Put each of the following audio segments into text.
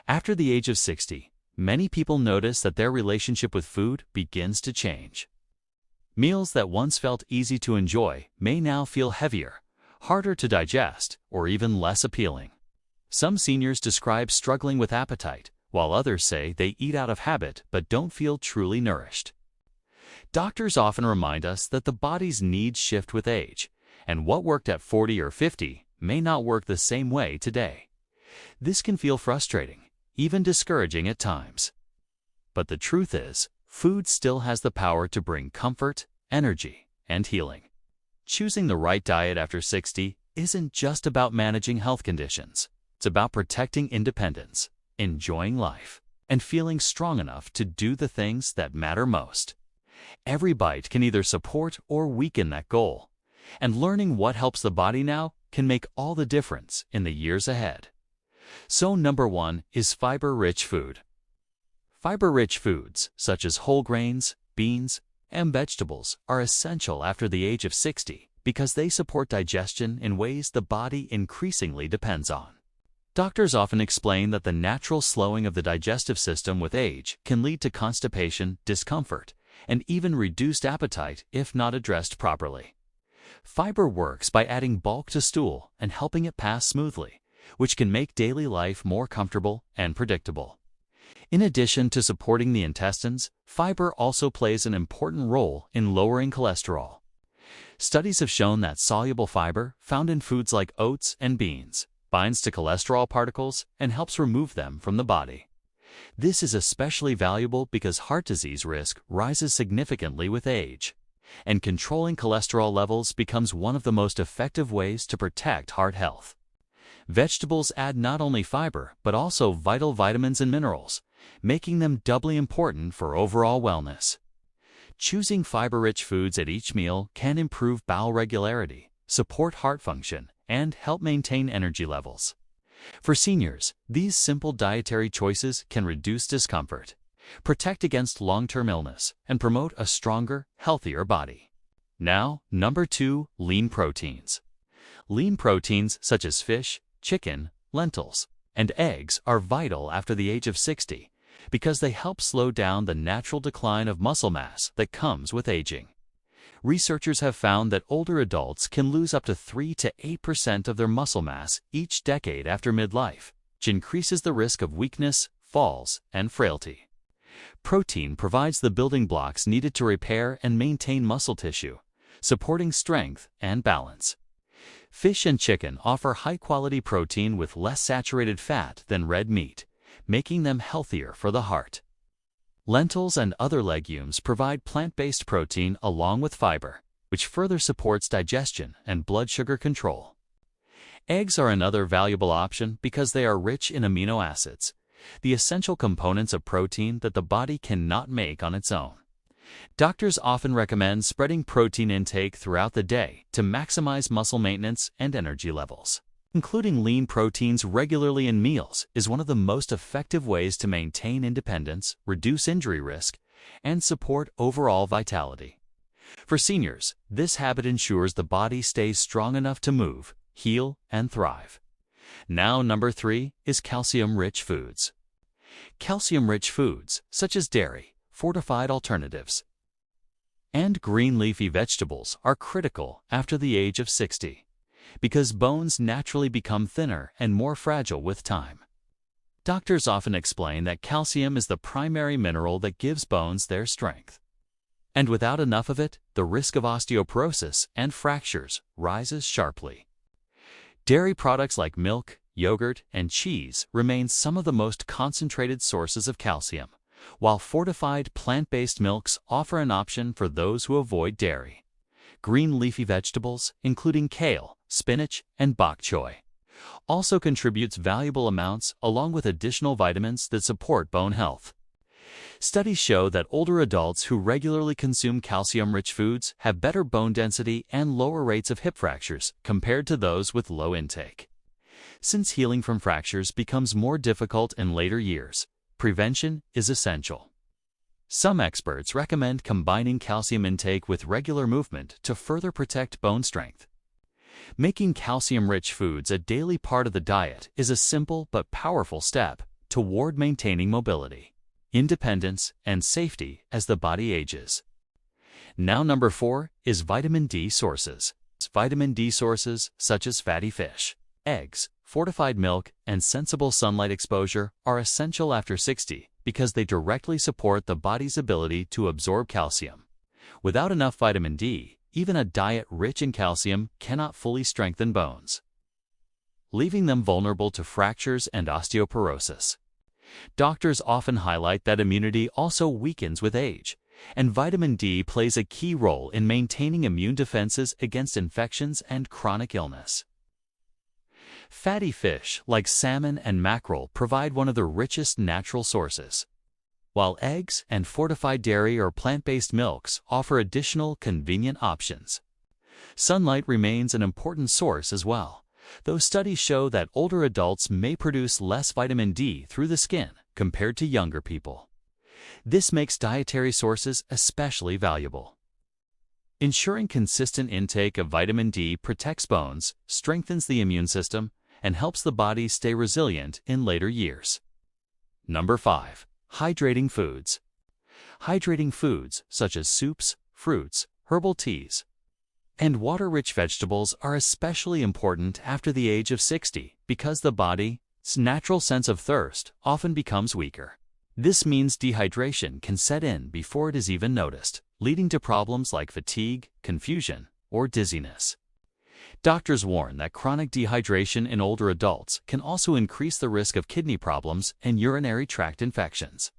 After the age of 60, many people notice that their relationship with food begins to change. Meals that once felt easy to enjoy may now feel heavier, harder to digest, or even less appealing. Some seniors describe struggling with appetite, while others say they eat out of habit but don't feel truly nourished. Doctors often remind us that the body's needs shift with age, and what worked at 40 or 50 may not work the same way today. This can feel frustrating, even discouraging at times. But the truth is, food still has the power to bring comfort, energy, and healing. Choosing the right diet after 60 isn't just about managing health conditions. It's about protecting independence, enjoying life, and feeling strong enough to do the things that matter most. Every bite can either support or weaken that goal, and learning what helps the body now can make all the difference in the years ahead. So number 1 is fiber-rich food. Fiber-rich foods, such as whole grains, beans, and vegetables, are essential after the age of 60 because they support digestion in ways the body increasingly depends on. Doctors often explain that the natural slowing of the digestive system with age can lead to constipation, discomfort, and even reduced appetite if not addressed properly. Fiber works by adding bulk to stool and helping it pass smoothly, which can make daily life more comfortable and predictable. In addition to supporting the intestines, fiber also plays an important role in lowering cholesterol. Studies have shown that soluble fiber, found in foods like oats and beans, binds to cholesterol particles and helps remove them from the body. This is especially valuable because heart disease risk rises significantly with age, and controlling cholesterol levels becomes one of the most effective ways to protect heart health. Vegetables add not only fiber but also vital vitamins and minerals, making them doubly important for overall wellness. Choosing fiber-rich foods at each meal can improve bowel regularity, support heart function, and help maintain energy levels. For seniors, these simple dietary choices can reduce discomfort, protect against long-term illness, and promote a stronger, healthier body. Now, number 2, lean proteins. Lean proteins such as fish, chicken, lentils, and eggs are vital after the age of 60 because they help slow down the natural decline of muscle mass that comes with aging. Researchers have found that older adults can lose up to 3 to 8% of their muscle mass each decade after midlife, which increases the risk of weakness, falls, and frailty. Protein provides the building blocks needed to repair and maintain muscle tissue, supporting strength and balance. Fish and chicken offer high-quality protein with less saturated fat than red meat, making them healthier for the heart. Lentils and other legumes provide plant-based protein along with fiber, which further supports digestion and blood sugar control. Eggs are another valuable option because they are rich in amino acids, the essential components of protein that the body cannot make on its own. Doctors often recommend spreading protein intake throughout the day to maximize muscle maintenance and energy levels. Including lean proteins regularly in meals is one of the most effective ways to maintain independence, reduce injury risk, and support overall vitality. For seniors, this habit ensures the body stays strong enough to move, heal, and thrive. Now, number 3 is calcium-rich foods. Calcium-rich foods, such as dairy, fortified alternatives, and green leafy vegetables are critical after the age of 60. Because bones naturally become thinner and more fragile with time. Doctors often explain that calcium is the primary mineral that gives bones their strength. And without enough of it, the risk of osteoporosis and fractures rises sharply. Dairy products like milk, yogurt, and cheese remain some of the most concentrated sources of calcium, while fortified plant-based milks offer an option for those who avoid dairy. Green leafy vegetables, including kale, spinach, and bok choy, also contributes valuable amounts along with additional vitamins that support bone health. Studies show that older adults who regularly consume calcium-rich foods have better bone density and lower rates of hip fractures compared to those with low intake. Since healing from fractures becomes more difficult in later years, prevention is essential. Some experts recommend combining calcium intake with regular movement to further protect bone strength. Making calcium-rich foods a daily part of the diet is a simple but powerful step toward maintaining mobility, independence, and safety as the body ages. Now number 4 is vitamin D sources. Vitamin D sources such as fatty fish, eggs, fortified milk, and sensible sunlight exposure are essential after 60 because they directly support the body's ability to absorb calcium. Without enough vitamin D, even a diet rich in calcium cannot fully strengthen bones, leaving them vulnerable to fractures and osteoporosis. Doctors often highlight that immunity also weakens with age, and vitamin D plays a key role in maintaining immune defenses against infections and chronic illness. Fatty fish like salmon and mackerel provide one of the richest natural sources, while eggs and fortified dairy or plant-based milks offer additional convenient options. Sunlight remains an important source as well, though studies show that older adults may produce less vitamin D through the skin compared to younger people. This makes dietary sources especially valuable. Ensuring consistent intake of vitamin D protects bones, strengthens the immune system, and helps the body stay resilient in later years. Number 5. Hydrating foods. Hydrating foods such as soups, fruits, herbal teas, and water-rich vegetables are especially important after the age of 60 because the body's natural sense of thirst often becomes weaker. This means dehydration can set in before it is even noticed, leading to problems like fatigue, confusion, or dizziness. Doctors warn that chronic dehydration in older adults can also increase the risk of kidney problems and urinary tract infections.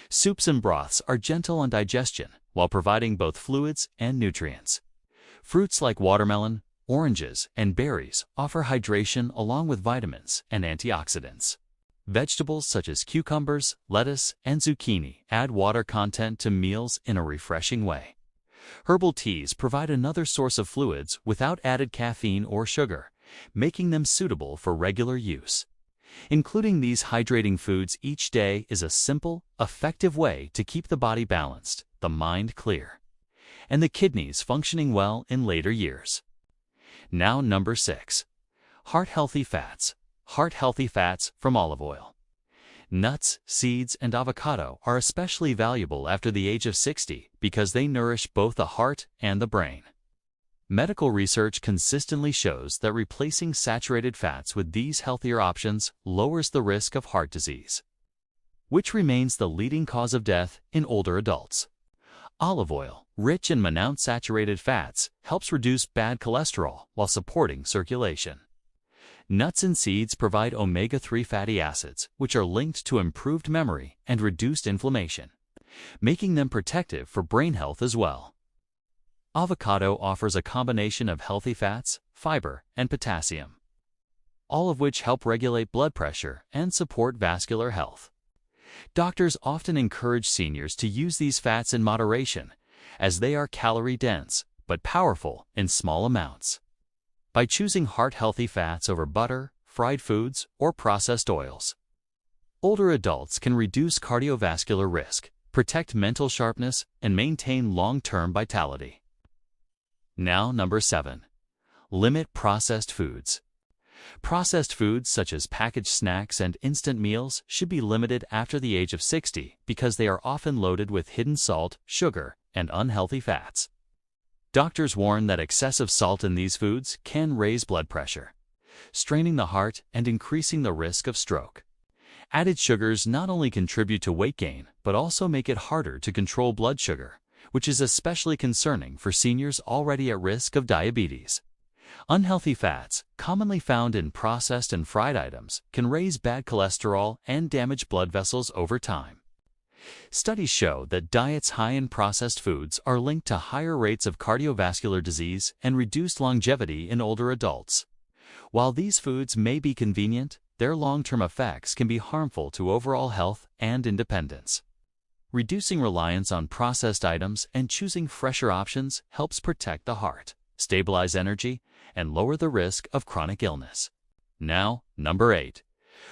Soups and broths are gentle on digestion while providing both fluids and nutrients. Fruits like watermelon, oranges, and berries offer hydration along with vitamins and antioxidants. Vegetables such as cucumbers, lettuce, and zucchini add water content to meals in a refreshing way. Herbal teas provide another source of fluids without added caffeine or sugar, making them suitable for regular use. Including these hydrating foods each day is a simple, effective way to keep the body balanced, the mind clear, and the kidneys functioning well in later years. Now number 6. Heart-healthy fats. Heart-healthy fats from olive oil. Nuts, seeds, and avocado are especially valuable after the age of 60 because they nourish both the heart and the brain. Medical research consistently shows that replacing saturated fats with these healthier options lowers the risk of heart disease, which remains the leading cause of death in older adults. Olive oil, rich in monounsaturated fats, helps reduce bad cholesterol while supporting circulation. Nuts and seeds provide omega-3 fatty acids, which are linked to improved memory and reduced inflammation, making them protective for brain health as well. Avocado offers a combination of healthy fats, fiber, and potassium, all of which help regulate blood pressure and support vascular health. Doctors often encourage seniors to use these fats in moderation, as they are calorie-dense but powerful in small amounts. By choosing heart-healthy fats over butter, fried foods, or processed oils, older adults can reduce cardiovascular risk, protect mental sharpness, and maintain long-term vitality. Now number 7. Limit processed foods. Processed foods such as packaged snacks and instant meals should be limited after the age of 60 because they are often loaded with hidden salt, sugar, and unhealthy fats. Doctors warn that excessive salt in these foods can raise blood pressure, straining the heart and increasing the risk of stroke. Added sugars not only contribute to weight gain, but also make it harder to control blood sugar, which is especially concerning for seniors already at risk of diabetes. Unhealthy fats, commonly found in processed and fried items, can raise bad cholesterol and damage blood vessels over time. Studies show that diets high in processed foods are linked to higher rates of cardiovascular disease and reduced longevity in older adults. While these foods may be convenient, their long-term effects can be harmful to overall health and independence. Reducing reliance on processed items and choosing fresher options helps protect the heart, stabilize energy, and lower the risk of chronic illness. Now, number 8.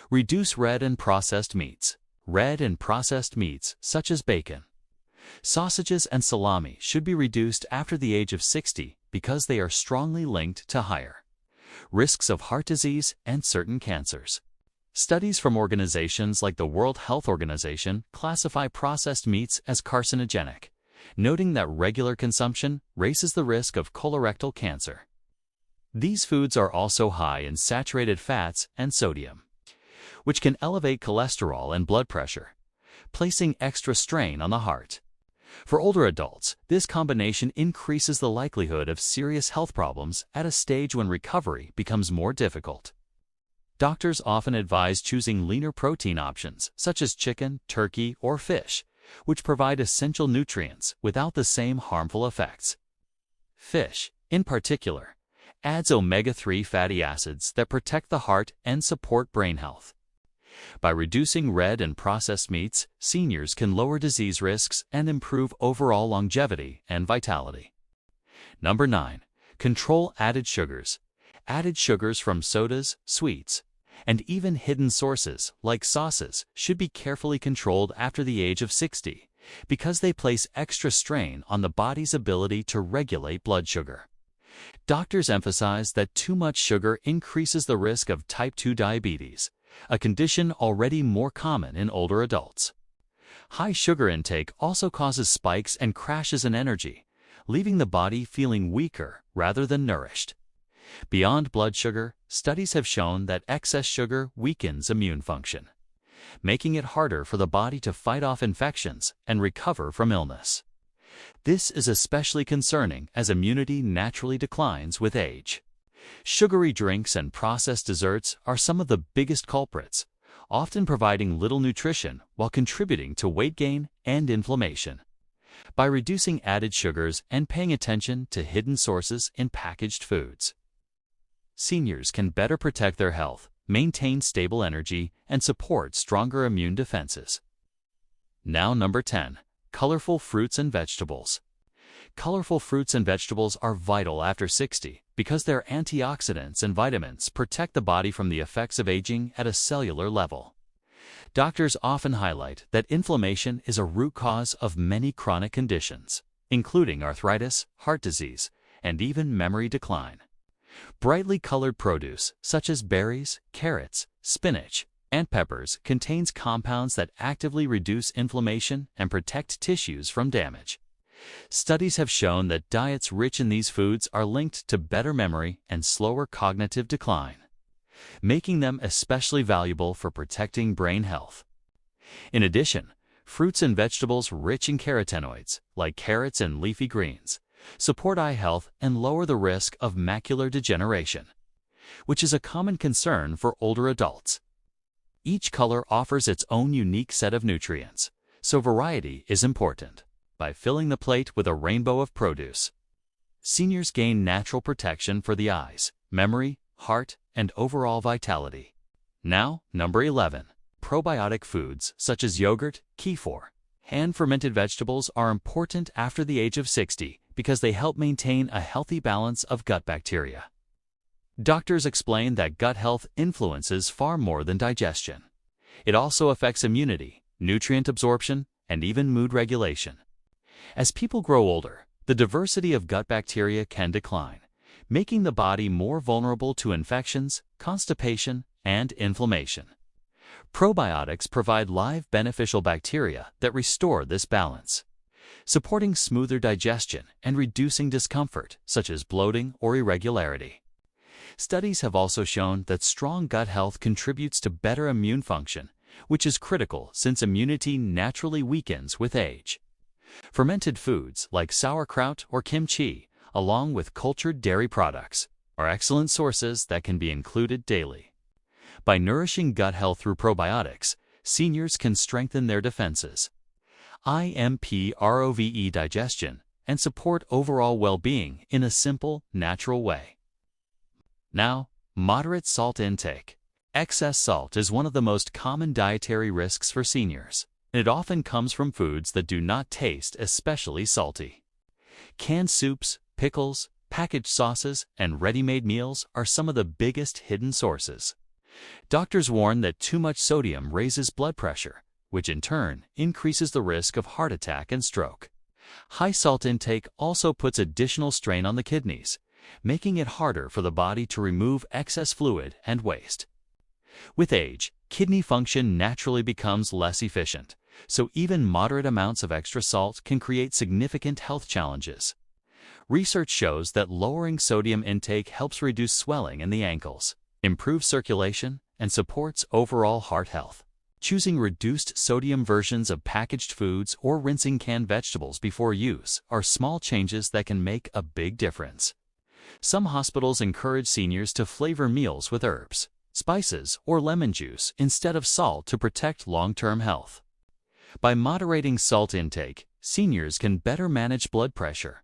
Reduce red and processed meats. Red and processed meats, such as bacon, sausages, and salami, should be reduced after the age of 60 because they are strongly linked to higher risks of heart disease and certain cancers. Studies from organizations like the World Health Organization classify processed meats as carcinogenic, noting that regular consumption raises the risk of colorectal cancer. These foods are also high in saturated fats and sodium, which can elevate cholesterol and blood pressure, placing extra strain on the heart. For older adults, this combination increases the likelihood of serious health problems at a stage when recovery becomes more difficult. Doctors often advise choosing leaner protein options such as chicken, turkey, or fish, which provide essential nutrients without the same harmful effects. Fish, in particular, adds omega-3 fatty acids that protect the heart and support brain health. By reducing red and processed meats, seniors can lower disease risks and improve overall longevity and vitality. Number 9. Control added sugars. Added sugars from sodas, sweets, and even hidden sources like sauces should be carefully controlled after the age of 60 because they place extra strain on the body's ability to regulate blood sugar. Doctors emphasize that too much sugar increases the risk of type 2 diabetes, a condition already more common in older adults. High sugar intake also causes spikes and crashes in energy, leaving the body feeling weaker rather than nourished. Beyond blood sugar, studies have shown that excess sugar weakens immune function, making it harder for the body to fight off infections and recover from illness. This is especially concerning as immunity naturally declines with age. Sugary drinks and processed desserts are some of the biggest culprits, often providing little nutrition while contributing to weight gain and inflammation. By reducing added sugars and paying attention to hidden sources in packaged foods, seniors can better protect their health, maintain stable energy, and support stronger immune defenses. Now, number 10. Colorful fruits and vegetables. Colorful fruits and vegetables are vital after 60 because their antioxidants and vitamins protect the body from the effects of aging at a cellular level. Doctors often highlight that inflammation is a root cause of many chronic conditions, including arthritis, heart disease, and even memory decline. Brightly colored produce, such as berries, carrots, spinach, and peppers, contains compounds that actively reduce inflammation and protect tissues from damage. Studies have shown that diets rich in these foods are linked to better memory and slower cognitive decline, making them especially valuable for protecting brain health. In addition, fruits and vegetables rich in carotenoids, like carrots and leafy greens, support eye health and lower the risk of macular degeneration, which is a common concern for older adults. Each color offers its own unique set of nutrients, so variety is important. By filling the plate with a rainbow of produce, seniors gain natural protection for the eyes, memory, heart, and overall vitality. Now, number 11. Probiotic foods such as yogurt, kefir, and fermented vegetables are important after the age of 60 because they help maintain a healthy balance of gut bacteria. Doctors explain that gut health influences far more than digestion. It also affects immunity, nutrient absorption, and even mood regulation. As people grow older, the diversity of gut bacteria can decline, making the body more vulnerable to infections, constipation, and inflammation. Probiotics provide live beneficial bacteria that restore this balance, supporting smoother digestion and reducing discomfort such as bloating or irregularity. Studies have also shown that strong gut health contributes to better immune function, which is critical since immunity naturally weakens with age. Fermented foods like sauerkraut or kimchi, along with cultured dairy products, are excellent sources that can be included daily. By nourishing gut health through probiotics, seniors can strengthen their defenses, improve digestion, and support overall well-being in a simple, natural way. Now, moderate salt intake. Excess salt is one of the most common dietary risks for seniors, and it often comes from foods that do not taste especially salty. Canned soups, pickles, packaged sauces, and ready-made meals are some of the biggest hidden sources. Doctors warn that too much sodium raises blood pressure, which in turn increases the risk of heart attack and stroke. High salt intake also puts additional strain on the kidneys, making it harder for the body to remove excess fluid and waste. With age, kidney function naturally becomes less efficient, so even moderate amounts of extra salt can create significant health challenges. Research shows that lowering sodium intake helps reduce swelling in the ankles, improves circulation, and supports overall heart health. Choosing reduced sodium versions of packaged foods or rinsing canned vegetables before use are small changes that can make a big difference. Some hospitals encourage seniors to flavor meals with herbs, spices, or lemon juice instead of salt to protect long-term health. By moderating salt intake, seniors can better manage blood pressure,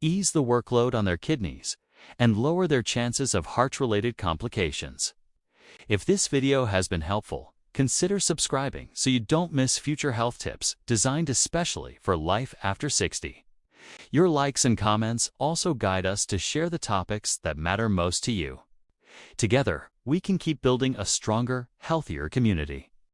ease the workload on their kidneys, and lower their chances of heart-related complications. If this video has been helpful, consider subscribing so you don't miss future health tips designed especially for life after 60. Your likes and comments also guide us to share the topics that matter most to you. Together, we can keep building a stronger, healthier community.